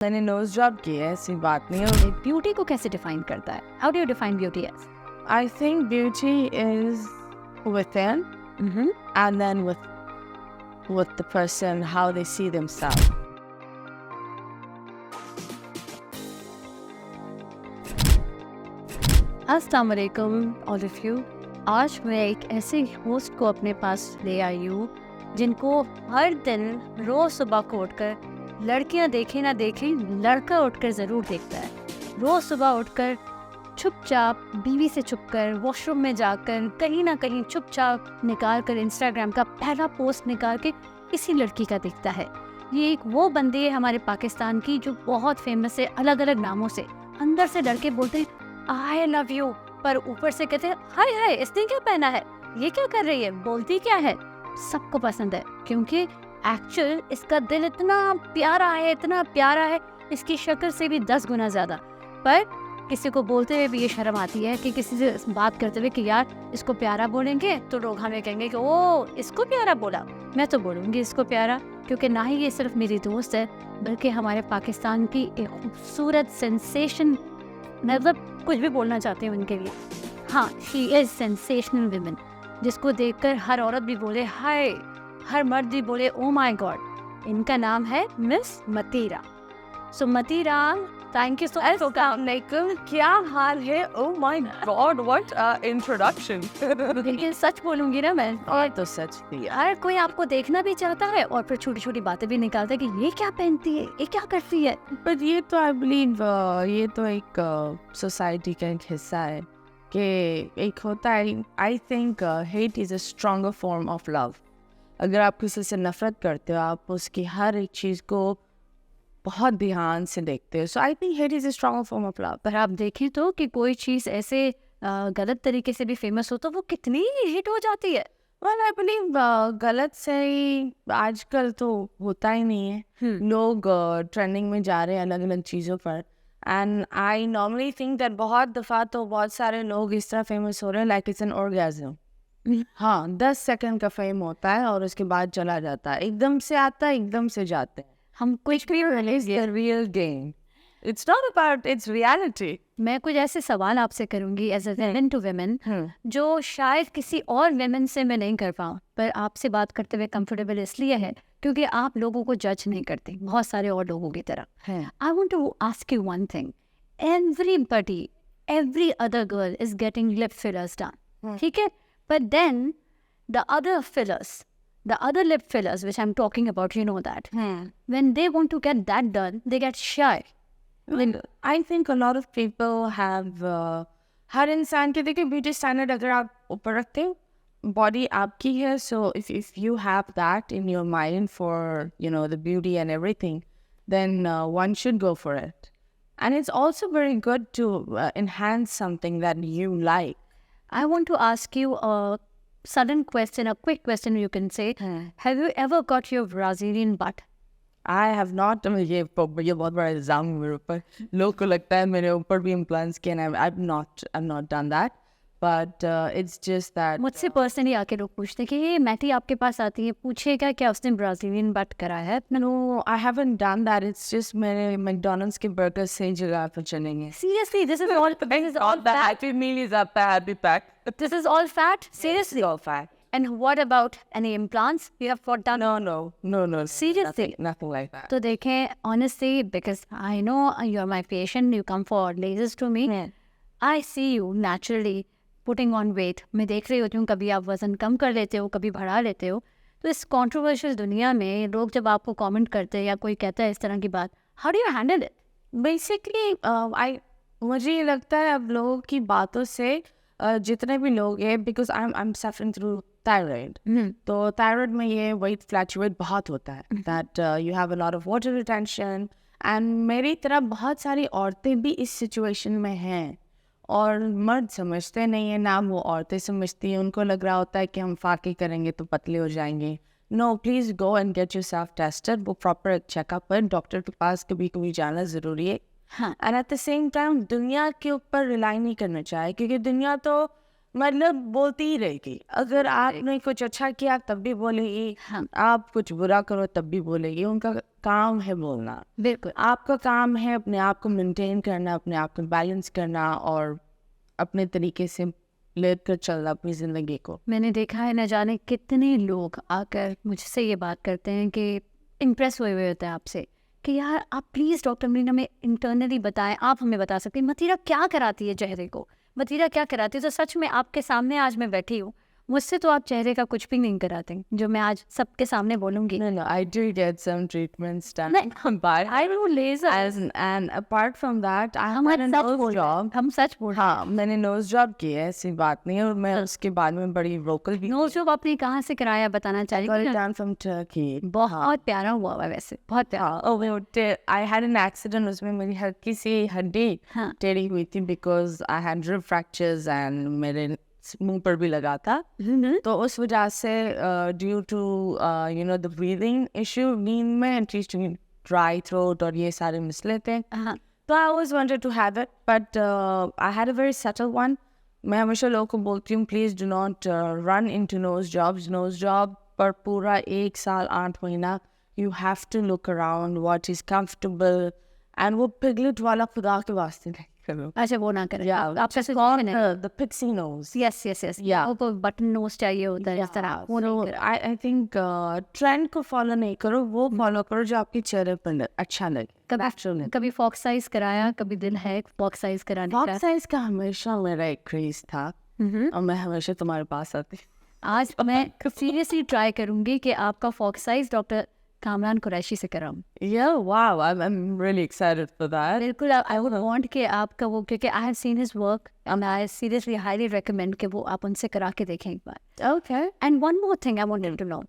मैंने nose job की है, ऐसी बात नहीं है। ब्यूटी को कैसे डिफाइन करता है? How do you define beauty as? I think beauty is within and then with the person, how they see themselves. अस्सलाम वालेकुम ऑल ऑफ यू। आज मैं एक ऐसे होस्ट को अपने पास ले आई हूँ जिनको हर दिन रोज़ सुबह को उठकर, लड़कियाँ देखें ना देखें, लड़का उठकर ज़रूर देखता है। रोज़ सुबह उठकर चुपचाप बीवी से छुपकर वॉशरूम में जाकर कहीं ना कहीं चुपचाप निकाल कर इंस्टाग्राम का पहला पोस्ट निकाल के किसी लड़की का देखता है। ये एक वो बंदी है हमारे पाकिस्तान की जो बहुत फेमस है, अलग अलग नामों से। अंदर से डर के बोलते हैं आई लव यू, पर ऊपर से कहते हैं हाय हाय इसने क्या पहना है, ये क्या कर रही है, बोलती क्या है। सबको पसंद है क्योंकि एक्चुअल इसका दिल इतना प्यारा है, इतना प्यारा है, इसकी शक्ल से भी 10 गुना ज्यादा। पर किसी को बोलते हुए भी ये शर्म आती है कि किसी से बात करते हुए कि यार इसको प्यारा बोलेंगे तो लोग हमें कहेंगे कि ओ इसको प्यारा बोला। मैं तो बोलूँगी इसको प्यारा, क्योंकि ना ही ये सिर्फ मेरी दोस्त है बल्कि हमारे पाकिस्तान की एक खूबसूरत सेंसेशन, मतलब कुछ भी बोलना चाहते हैं उनके लिए। हाँ, शी इज़ सेंसेशनल विमेन, जिसको देखकर हर औरत भी बोले हाय, हर मर्द भी बोले ओ माय गॉड। इनका नाम है Miss Matira. So Matira, thank you so much for coming. क्या हाल है? Oh my God, what introduction! लेकिन सच बोलूंगी ना मैं, और तो सच थी। हर कोई आपको देखना भी चाहता है और फिर छोटी छोटी बातें भी निकालता है कि ये क्या पहनती है, ये क्या करती है। But ये तो I believe ये तो एक सोसाइटी का एक हिस्सा है कि एक होता है। I think hate is a stronger form of love. अगर आप किसी से नफरत करते हो, आप उसकी हर एक चीज़ को बहुत ध्यान से देखते हो। So I think hate is a strong form of love. पर आप देखें तो कि कोई चीज़ ऐसे गलत तरीके से भी फेमस हो तो वो कितनी हिट हो जाती है। वेल आई बिलीव गलत से ही आजकल तो होता ही नहीं है। लोग ट्रेंडिंग में जा रहे हैं अलग अलग चीज़ों पर। And I normally think that बहुत दफ़ा तो बहुत सारे लोग इस तरह फेमस हो रहे हैं लाइक इट्स एन ऑर्गेज़म। हाँ, 10 सेकंड का फेम होता है और उसके बाद चला जाता है, एकदम से आता है, एकदम से जाते हैं। हम कुछ भी real game, it's not about, it's reality. मैं कुछ ऐसे सवाल आपसे करूंगी as a woman to woman जो शायद किसी और वुमेन से मैं नहीं कर पाऊँ, पर आपसे बात करते हुए कंफर्टेबल इसलिए है क्योंकि आप लोगों को जज नहीं करते बहुत सारे और लोगों की तरह। I want to ask you one thing, everybody, every other girl is getting lip fillers done, ठीक है, but then the other fillers, the other lip fillers which I'm talking about, you know that when they want to get that done they get shy. Well, I think a lot of people have हर इंसान के देखिए beauty standard अगर आप ऊपर रखते हो, body आपकी है, so if you have that in your mind for the beauty and everything, then one should go for it. And it's also very good to enhance something that you like. I want to ask you a sudden question, a quick question you can say. Have you ever got your Brazilian butt? I have not. ये बहुत बड़ा इल्जाम है मेरे ऊपर। लोग को लगता है मेरे ऊपर भी implants किए हैं। I've not done that. But it's just that मुझसे पर्सनली आके लोग पूछते हैं कि ये मैटी आपके पास आती है, पूछेगा क्या उसने ब्राजीलियन बट कराया है? no, I haven't done that. It's just मेरे McDonald's के burger सही जगह पर चलेंगे। Seriously, this is all The Happy Meal is up there, Happy Pack. This is all fat? Seriously? All fat. And what about any implants you have got done? No. Seriously? Nothing like that. तो देखें, honestly, because I know you're my patient, you come for lasers to me. I see you naturally putting on weight. मैं देख रही होती हूँ, कभी आप वज़न कम कर लेते हो, कभी बढ़ा लेते हो। तो इस controversial दुनिया में लोग जब आपको कमेंट करते हैं या कोई कहता है इस तरह की बात, how do you handle it? Basically, मुझे ये लगता है अब लोगों की बातों से जितने भी लोग हैं, because I'm suffering through thyroid. तो thyroid में ये weight fluctuate बहुत होता है, that you have a lot of water retention, and मेरी तरह बहुत सारी औरतें भी इस situation में हैं और मर्द समझते नहीं है ना, वो औरतें समझती हैं। उनको लग रहा होता है कि हम फाके करेंगे तो पतले हो जाएंगे। No, please go and get yourself tested. वो प्रॉपर चेकअप पर डॉक्टर के पास कभी कभी जाना ज़रूरी है। And at the same time दुनिया के ऊपर रिलाई नहीं करना चाहिए, क्योंकि दुनिया तो मतलब बोलती ही रहेगी। अगर आपने कुछ अच्छा किया तब भी बोलेगी, आप कुछ बुरा करो तब भी बोलेगी। उनका काम है बोलना, बिल्कुल। आपका काम है अपने आप को मेंटेन करना, अपने आप को बैलेंस करना और अपने तरीके से लेकर चलना अपनी ज़िंदगी को। मैंने देखा है न जाने कितने लोग आकर मुझसे ये बात करते हैं कि इम्प्रेस हुए होते हैं आपसे कि यार आप प्लीज़ डॉक्टर मीन हमें इंटरनली बताएं, आप हमें बता सकते हैं मतीरा क्या कराती है चेहरे को, मतीरा क्या कराती है। तो सच में आपके सामने आज मैं बैठी हूँ, मुझसे तो आप चेहरे का कुछ भी नहीं कराते जो मैं आज सबके सामने बोलूँगी। No, I do get some treatments done नहीं, by I do laser। and apart from that I हम had a सच nose बोल रहे हैं, job। हम सच बोल रहे हाँ, मैंने नोज जॉब की है, ऐसी बात नहीं है, और मैं उसके बाद में बड़ी वोकल भी हैं। नोज जॉब आपने कहाँ से कराया बताना got it चाहिए। done from Turkey। बहुत प्यारा हुआ हुआ वैसे, बहुत प्यारा। हाँ, I had an accident, उसमें मेरी हल्की सी हड्डी हाँ। टेढ़ी हुई थी because I had rib fractures and मेरे मुंह पर भी लगा था। तो उस वजह से due to you know the breathing issue, नींद में एटलीस्ट ड्राई थ्रोट और ये सारे मसले थे। हाँ। तो I always wanted to have it but I had a very subtle one. मैं हमेशा लोगों को बोलती हूँ please do not run into nose jobs. Nose job पर पूरा 1 साल 8 महीना you have to look around what is comfortable, and वो पिगलेट वाला खुदा के वास्ते नहीं करो। अच्छा वो ना करें। Yeah, आपका just call the pixie nose। Yes yes yes, Yeah. वो बटन नोज चाहिए होता है इस तरह, वो नहीं करें। I think ट्रेंड को फॉलो नहीं करो, वो फॉलो करो जो आपके चेहरे पर अच्छा लगे। कभी कभी फॉक्स साइज कराया, कभी दिल है फॉक्स साइज कराने का। फॉक्स साइज का हमेशा मेरा एक क्रेज था और मैं हमेशा तुम्हारे पास आती। आज मैं सीरियसली ट्राई करूंगी कि आपका fox size doctor Kamran Qureshi से कराऊं। Yeah, wow, I'm really excited for that। बिल्कुल, आई वुड वांट कि आपका वो, क्योंकि I have seen his work and I seriously highly recommend कि वो आप उनसे करा के देखें एक बार। Okay। And one more thing I wanted to know,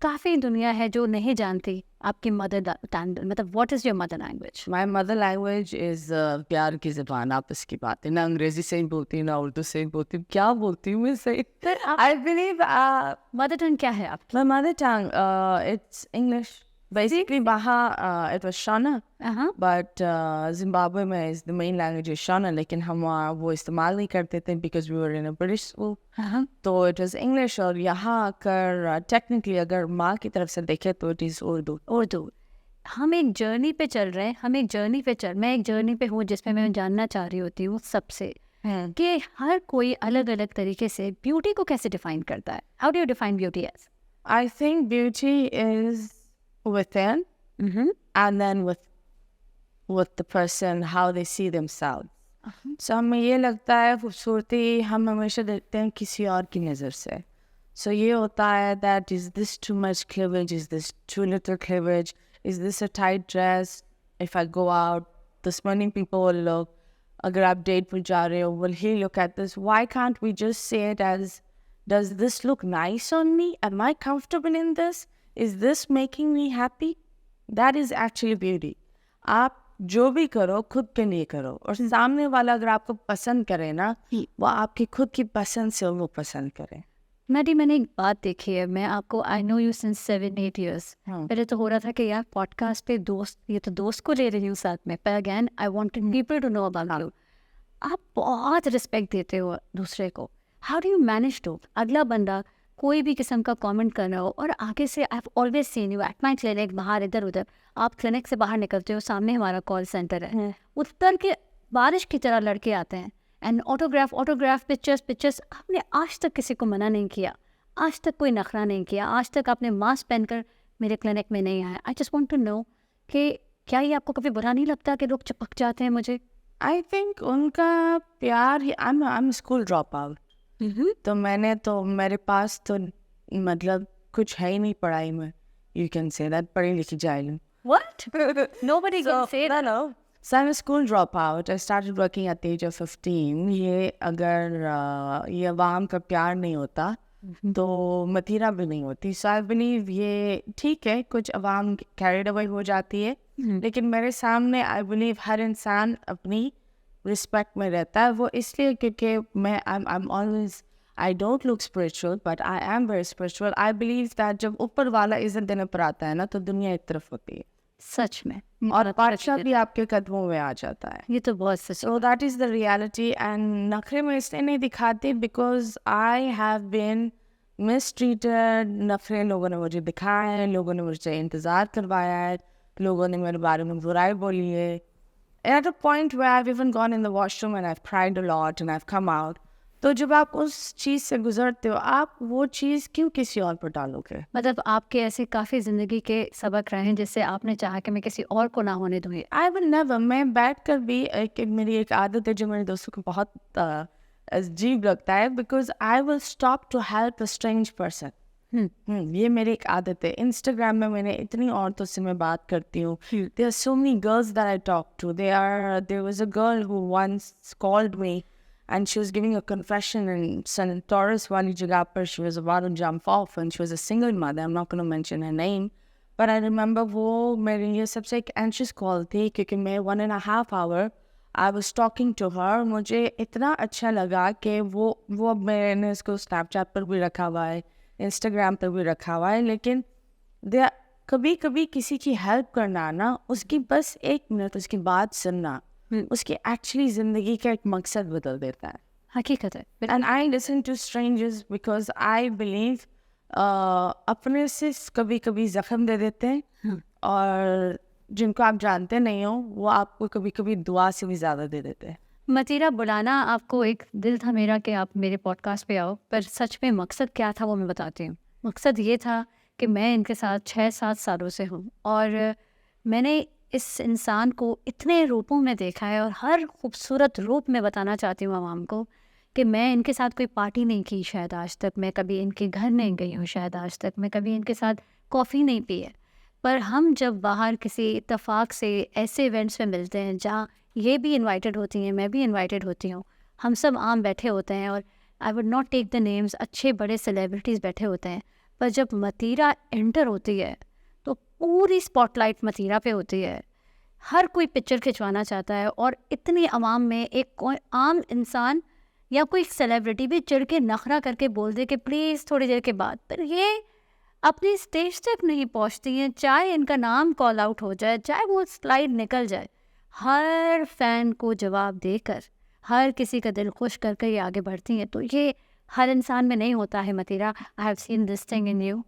काफ़ी दुनिया है जो नहीं जानती आपकी मदर टंग, मतलब what is your mother language? My mother language is प्यार की ज़बान, आपस की बात है। ना अंग्रेजी से ही बोलती हूँ, ना उर्दू से ही बोलती हूँ, क्या बोलती हूँ मैं सही? I believe मदर टंग क्या है आपकी? my mother tongue, it's English। Basically, वहाँ it was Shona, हाँ। but Zimbabwe में is the main language is Shona, लेकिन हम वहाँ वो इस्तेमाल नहीं करते थे because we were in a British school। हाँ। तो it was English, और यहाँ आकर technically अगर माँ की तरफ से देखे तो it is उर्दू। उर्दू। हम एक जर्नी पे चल रहे हैं, मैं एक जर्नी पे हूँ जिसमें मैं जानना चाह रही होती हूँ सबसे कि हर कोई अलग अलग तरीके से ब्यूटी को कैसे डिफाइन करता है। How do you define beauty as? I think beauty is within and then with the person how they see themselves। So हमें ये लगता है खूबसूरती हम हमेशा देखते हैं किसी और की नज़र से। So ये होता है that is this too much cleavage, is this too little cleavage, is this a tight dress, if I go out this many people will look, अगर आप डेट पर जा रहे हो will he look at this, why can't we just say it as does this look nice on me, am I comfortable in this, is this making me happy? That is actually beauty। आप जो भी करो खुद के लिए करो, और सामने वाला अगर आपको पसंद करे ना वो आपकी खुद की पसंद से वो पसंद करे। मैंने एक बात देखी है, मैं आपको I know you since 7-8 years। हाँ। पहले तो हो रहा था कि यार पॉडकास्ट पे दोस्त, ये तो दोस्त को ले रही हूँ साथ में, पर again I wanted people to know about you. आप बहुत रिस्पेक्ट देते हो दूसरे को। How do you manage to, अगला बंदा कोई भी किस्म का कमेंट कर रहा हो और आगे से I have always seen you at my clinic, बाहर इधर उधर, आप क्लिनिक से बाहर निकलते हो, सामने हमारा कॉल सेंटर है, उतर के बारिश की तरह लड़के आते हैं एंड ऑटोग्राफ पिक्चर्स। आपने आज तक किसी को मना नहीं किया, आज तक कोई नखरा नहीं किया, आज तक आपने मास्क पहनकर मेरे क्लिनिक में नहीं आया। I just want to know कि क्या ये आपको कभी बुरा नहीं लगता कि लोग चिपक जाते हैं मुझे? आई थिंक उनका प्यार ही I am school drop out, तो मेरे पास तो मतलब कुछ है ही नहीं पढ़ाई में। यू कैन से दैट, पढ़ी लिखी जाहिल। What? Nobody can say that. No. So I'm a school dropout. I started working at the age of 15। ये अगर ये अवाम का प्यार नहीं होता तो मतीरा भी नहीं होती। So I believe ये ठीक है, कुछ अवाम carried away हो जाती है, लेकिन मेरे सामने I believe हर इंसान अपनी रिस्पेक्ट में रहता है। वो इसलिए क्योंकि मैं I'm always, I don't look spiritual but I am very spiritual। I believe that जब ऊपर वाला इज्जत देने पर आता है ना तो दुनिया एक तरफ होती है, सच में, और बादशाह भी आपके कदमों में आ जाता है। ये तो बहुत सच। So that is the reality। and नखरे में इसलिए नहीं दिखाते because I have been mistreated। नखरे लोगों ने मुझे दिखाए हैं, लोगों ने मुझसे इंतज़ार करवाया है, लोगों ने मेरे बारे में बुराई बोली है. At a point where I've even gone in the washroom and I've cried a lot and I've come out. तो जब आप उस चीज़ से गुजरते हो, आप वो चीज़ क्यों किसी और पर डालोगे? मतलब आपके ऐसे काफ़ी ज़िंदगी के सबक रहे हैं जिससे आपने चाहा कि मैं किसी और को ना होने दूँ ये। I will never. मैं बैठ कर भी मेरी एक आदत है जो मेरे दोस्तों को बहुत अजीब लगता है, because I will stop to help a strange person. ये मेरी एक आदत है. इंस्टाग्राम में मैंने इतनी औरतों से मैं बात करती हूँ. There are so many girls that I talk to. There was a girl who once called me and she was giving a confession in San Taurus वाली जगह पर. She was about to jump off and she was a single mother. I'm not going to mention her name. But I remember वो मेरे लिए सबसे एक anxious call थी, क्योंकि मैं 1.5 hour I was talking to her. मुझे इतना अच्छा लगा कि वो मैंने इसको Snapchat पर भी रखा हुआ है, इंस्टाग्राम पर भी रखा हुआ है. लेकिन कभी कभी किसी की हेल्प करना ना, उसकी बस 1 मिनट उसकी बात सुनना, उसकी एक्चुअली ज़िंदगी का एक मकसद बदल देता है. हकीकत है। And I listen to strangers because I believe अपने से कभी कभी जख्म दे देते हैं, और जिनको आप जानते नहीं हो वो आपको कभी कभी दुआ से भी ज़्यादा दे देते हैं. मतीरा, बुलाना आपको एक दिल था मेरा कि आप मेरे पॉडकास्ट पे आओ, पर सच में मकसद क्या था वो मैं बताती हूँ. मकसद ये था कि मैं इनके साथ 6-7 सालों से हूँ और मैंने इस इंसान को इतने रूपों में देखा है, और हर खूबसूरत रूप में बताना चाहती हूँ आवाम को कि मैं इनके साथ कोई पार्टी नहीं की शायद आज तक, मैं कभी इनके घर नहीं गई हूँ शायद आज तक, मैं कभी इनके साथ कॉफ़ी नहीं पी है. पर हम जब बाहर किसी इत्तेफाक से ऐसे इवेंट्स में मिलते हैं जहाँ ये भी इनवाइटेड होती हैं, मैं भी इनवाइटेड होती हूँ, हम सब आम बैठे होते हैं, और I would not take the names, अच्छे बड़े सेलिब्रिटीज़ बैठे होते हैं, पर जब मतीरा एंटर होती है तो पूरी स्पॉटलाइट मतीरा पे होती है. हर कोई पिक्चर खिंचवाना चाहता है, और इतनी आवाम में एक कोई आम इंसान या कोई सेलिब्रिटी भी चिढ़ के नखरा करके बोल दे कि प्लीज़ थोड़ी देर के बाद, पर ये अपनी स्टेज तक नहीं पहुंचती हैं. चाहे इनका नाम कॉल आउट हो जाए, चाहे वो स्लाइड निकल जाए, हर फैन को जवाब देकर, हर किसी का दिल खुश करके ये आगे बढ़ती हैं. तो ये हर इंसान में नहीं होता है Matira. I have seen this thing in you,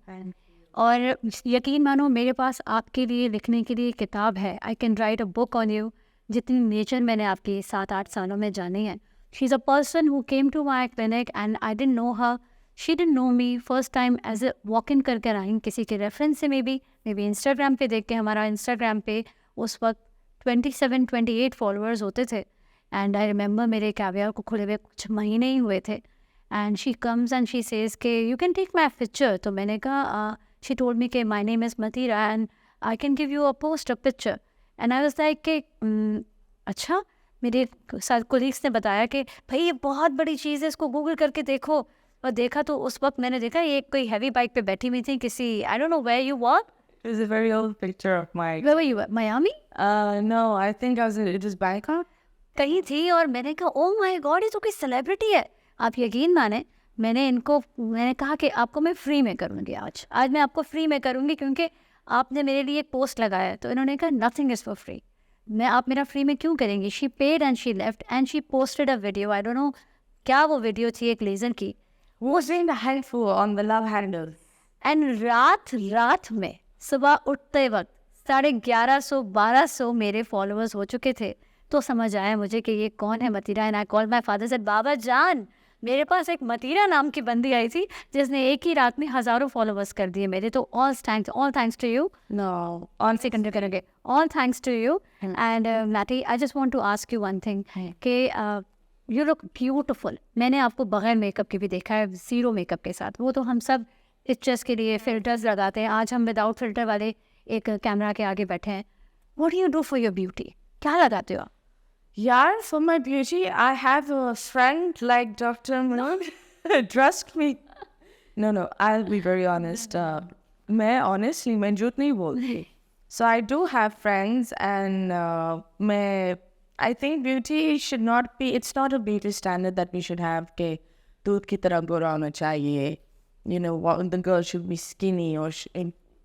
और यकीन मानो मेरे पास आपके लिए लिखने के लिए किताब है. I can write a book on you. जितनी नेचर मैंने आपकी 7-8 सालों में जानी है. She is a person who came to my clinic and I didn't know her, she didn't know me. First time as a walk in करके आई, किसी के रेफरेंस से मे बी इंस्टाग्राम पे देख के. हमारा इंस्टाग्राम पे उस वक्त 27-28 फॉलोअर्स होते थे, एंड आई रिमेंबर मेरे कैवियर को खुले हुए कुछ महीने ही हुए थे. And she comes and she says के you can take my picture. तो मैंने कहा, शी टोल्ड मी के my name is Matira and I can give you a post a picture. And I was like के अच्छा. मेरे साथ कोलीग्स ने बताया कि भाई ये बहुत बड़ी चीज़ है, इसको गूगल करके देखो. और देखा तो उस वक्त मैंने देखा ये कोई हैवी बाइक पे बैठी हुई थी किसी, I don't know where you were. It was a very old picture of my... where were you, Miami No, I think it was Bangkok. कहीं थी. और मैंने कहा ओ माय गॉड, ये तो कोई सेलिब्रिटी है. आप यकीन माने, मैंने कहा कि आपको मैं फ्री में करूँगी. आज मैं आपको फ्री में करूँगी क्योंकि आपने मेरे लिए एक पोस्ट लगाया है. तो इन्होंने कहा नथिंग इज़ फॉर फ्री. आप मेरा फ्री में क्यों करेंगी. She paid and she left and she posted a video. I don't no क्या वो वीडियो थी, एक लेज़र की. Was in the handful on the love handle. And रात में सुबह उठते वक्त 1150-1200 मेरे फॉलोअर्स हो चुके थे. तो समझ आया मुझे कि ये कौन है Matira. And I call my father said, बाबा जान, मेरे पास एक मतीरा नाम की बंदी आई थी जिसने एक ही रात में हज़ारों फॉलोअर्स कर दिए मेरे. तो all thanks to you. No, on second करेंगे. All thanks to you. And Matty, I just want to ask you one thing कि यू लुक ब्यूटिफुल. मैंने आपको बगैर मेकअप के भी देखा है, ज़ीरो मेकअप के साथ. वो तो हम सब पिक्चर्स के लिए फिल्टर्स लगाते हैं. आज हम विदाउट फिल्टर वाले एक कैमरा के आगे बैठे हैं. What do you do for your beauty? क्या लगाते हो आप? yeah, for my beauty, I have a friend like Dr. Manoj. Trust me. No, I'll be very honest. मैं honestly, मैं झूठ नहीं बोलती. So I do have friends, and I think beauty should not be, it's not a beauty standard that we should have के दूध की तरह गोरा होना चाहिए. You know, the girl should be skinny, or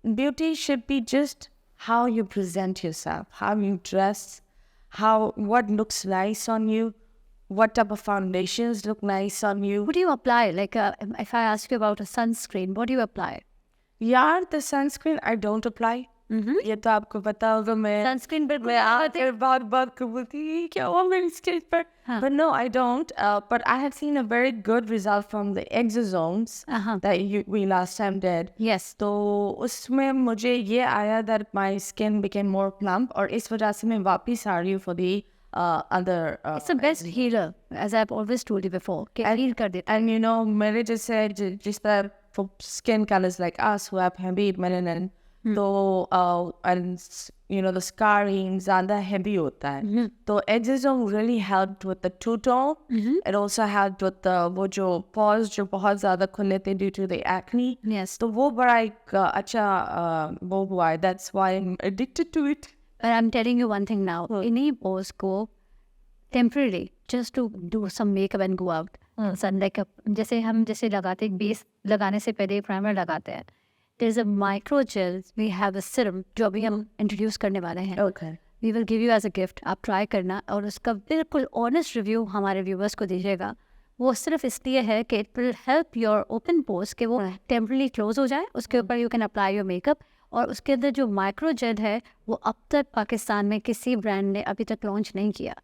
beauty should be just how you present yourself, how you dress, what looks nice on you, what type of foundations look nice on you. What do you apply? Like if I ask you about a sunscreen, what do you apply? Yeah, the sunscreen I don't apply. ये तो आपको पता होगा, मैं sunscreen बिल्कुल मैं आकर बात कबूलती क्या हुआ मेरी स्किन पर, हाँ. but no I don't, but I have seen a very good result from the exosomes हाँ. that we last time did. Yes. तो उसमें मुझे ये आया that my skin became more plump, और इस वजह से मैं वापस आ रही हूँ for the other It's the best healer, as I've always told you before. कि heal कर देता and you know मेरे जैसे जिस तरह for skin colors like us who have heavy melanin, तो and you know the scarring ज़्यादा heavy होता है, तो exosome really helped with the two-tone. It also helped with the वो जो pores जो बहुत ज़्यादा खुले थे due to the acne. Yes. तो वो बड़ा एक अच्छा वो हुआ है. That's why I'm addicted to it. But I'm telling you one thing now. इन्हीं pores को temporarily just to do some makeup and go out. Sun like जैसे हम जैसे लगाते हैं बेस लगाने से पहले प्राइमर लगाते हैं. There's a micro gel. We have a serum जो अभी हम इंट्रोड्यूस करने वाले हैं. Okay. We will give you as a gift. आप ट्राई करना और उसका बिल्कुल ऑनेस्ट रिव्यू हमारे व्यूवर्स को दीजिएगा. वो सिर्फ इसलिए है कि it will help your open pores कि वो टेम्परली क्लोज हो जाए. उसके ऊपर you can apply your makeup. और उसके अंदर जो माइक्रो जेल है वो अब तक पाकिस्तान में किसी ब्रांड ने अभी तक लॉन्च नहीं किया.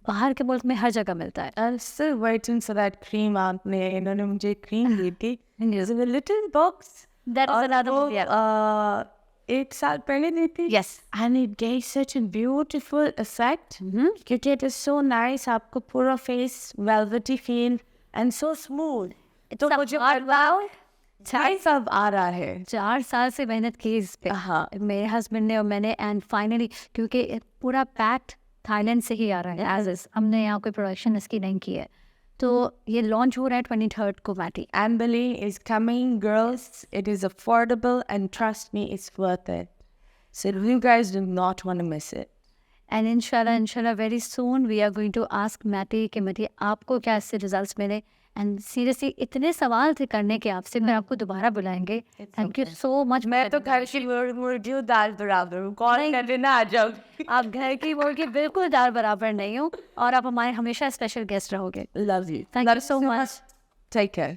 बाहर के मुल्क में हर जगह मिलता है. I'm still waiting for that cream. आपने इन्होंने मुझे cream दी थी. It's in a little box. That is another वो, yeah. 1 साल पहले दी थी. Yes. And it gave such a beautiful effect. क्योंकि it is so nice. आपको पूरा face velvety feel and so smooth. तो a मुझे hard wow. 4 साल आ रहा है. 4 साल से मेहनत की इस पे. हाँ. मेरे हस्बैंड ने और मैंने एंड फाइनली क्योंकि पूरा पैक्ड थाईलैंड से ही आ रहा है एज इज. हमने यहाँ कोई प्रोडक्शन इसकी नहीं की है. तो ये लॉन्च हो रहा है 23rd को मैटी. Ambali is coming, girls. It is affordable and trust me, it's worth it. So you guys do not want to miss it. And इंशाल्लाह very soon we are going to ask Matty कि मैटी आपको क्या इससे results मिले. And seriously इतने सवाल थे करने के आपसे. फिर आपको दोबारा बुलाएंगे. Thank you so much. मैं तो घर की मुर्गी दाल बराबर हूँ. कॉल कर लेना आ जाओ. आप घर की मुर्गी बिल्कुल दाल बराबर नहीं हो और आप हमारे हमेशा स्पेशल गेस्ट रहोगे. Love you. Thank you so much. Take care.